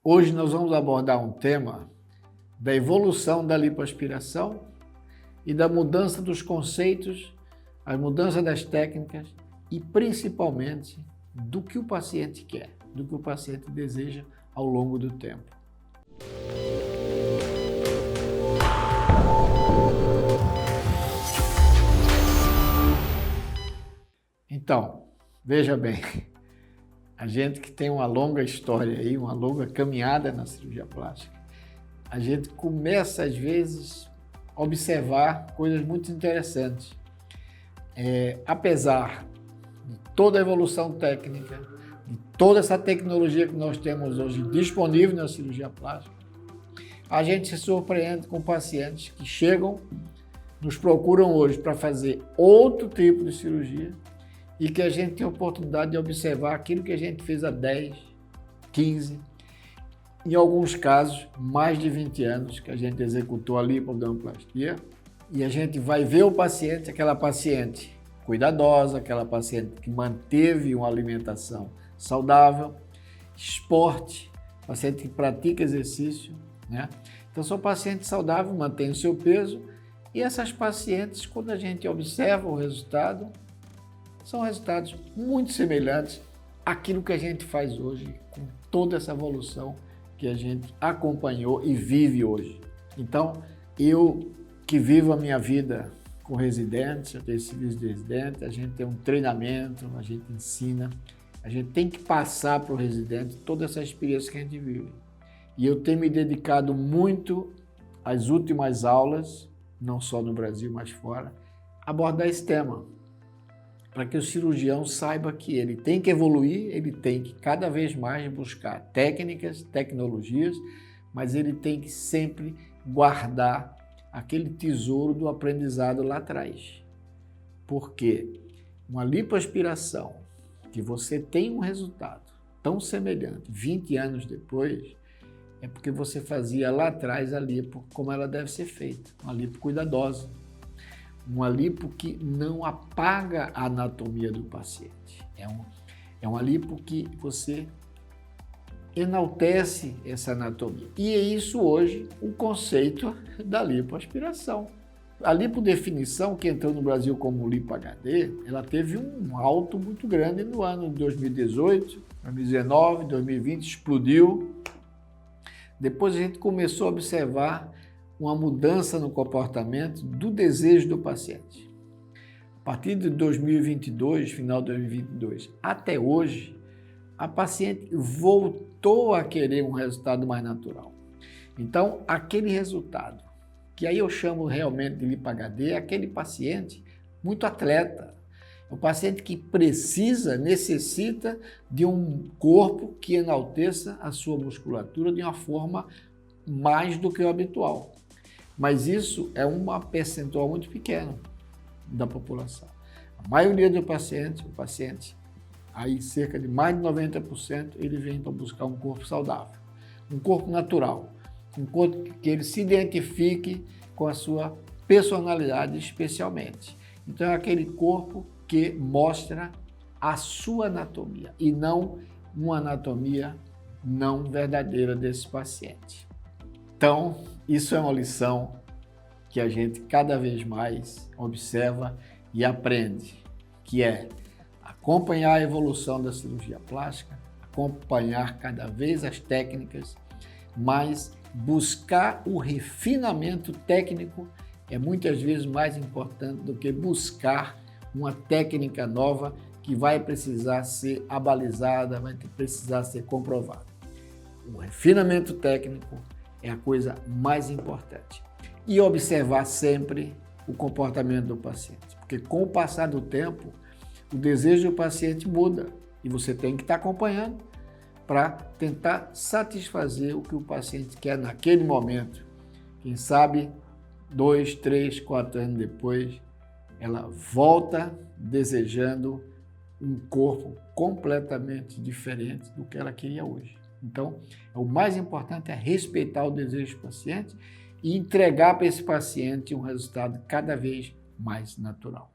Hoje nós vamos abordar um tema da evolução da lipoaspiração e da mudança dos conceitos, a mudança das técnicas e principalmente do que o paciente quer, do que o paciente deseja ao longo do tempo. Então, veja bem, a gente que tem uma longa história aí, uma longa caminhada na cirurgia plástica, a gente começa às vezes a observar coisas muito interessantes. Apesar de toda a evolução técnica, de toda essa tecnologia que nós temos hoje disponível na cirurgia plástica, a gente se surpreende com pacientes que chegam, nos procuram hoje para fazer outro tipo de cirurgia e que a gente tem a oportunidade de observar aquilo que a gente fez há 10, 15, em alguns casos, mais de 20 anos que a gente executou a lipodermoplastia, e a gente vai ver o paciente, aquela paciente cuidadosa, aquela paciente que manteve uma alimentação saudável, esporte, paciente que pratica exercício, né? Então são pacientes saudáveis, mantêm o seu peso, e essas pacientes, quando a gente observa o resultado, são resultados muito semelhantes àquilo que a gente faz hoje, com toda essa evolução que a gente acompanhou e vive hoje. Então, eu que vivo a minha vida com residentes, eu tenho serviço de residente, a gente tem um treinamento, a gente ensina, a gente tem que passar para o residente toda essa experiência que a gente vive. E eu tenho me dedicado muito às últimas aulas, não só no Brasil, mas fora, a abordar esse tema, para que o cirurgião saiba que ele tem que evoluir, ele tem que cada vez mais buscar técnicas, tecnologias, mas ele tem que sempre guardar aquele tesouro do aprendizado lá atrás. Porque uma lipoaspiração, que você tem um resultado tão semelhante 20 anos depois, é porque você fazia lá atrás a lipo como ela deve ser feita, uma lipo cuidadosa. Uma lipo que não apaga a anatomia do paciente. É uma lipo que você enaltece essa anatomia. E é isso hoje o conceito da lipoaspiração. A lipodefinição, que entrou no Brasil como Lipo HD, ela teve um alto muito grande no ano de 2018, 2019, 2020, explodiu. Depois a gente começou a observar uma mudança no comportamento do desejo do paciente. A partir de 2022, final de 2022, até hoje, a paciente voltou a querer um resultado mais natural. Então, aquele resultado, que aí eu chamo realmente de Lipo HD, é aquele paciente muito atleta. É o paciente que necessita de um corpo que enalteça a sua musculatura de uma forma mais do que o habitual. Mas isso é uma percentual muito pequena da população. A maioria do paciente, aí cerca de mais de 90%, ele vem para buscar um corpo saudável, um corpo natural, um corpo que ele se identifique com a sua personalidade especialmente. Então é aquele corpo que mostra a sua anatomia e não uma anatomia não verdadeira desse paciente. Então, isso é uma lição que a gente cada vez mais observa e aprende, que é acompanhar a evolução da cirurgia plástica, acompanhar cada vez as técnicas, mas buscar o refinamento técnico é muitas vezes mais importante do que buscar uma técnica nova que vai precisar ser abalizada, vai precisar ser comprovada. O refinamento técnico é a coisa mais importante. E observar sempre o comportamento do paciente, porque com o passar do tempo, o desejo do paciente muda e você tem que estar acompanhando para tentar satisfazer o que o paciente quer naquele momento. Quem sabe 2, 3, 4 anos depois, ela volta desejando um corpo completamente diferente do que ela queria hoje. Então, o mais importante é respeitar o desejo do paciente e entregar para esse paciente um resultado cada vez mais natural.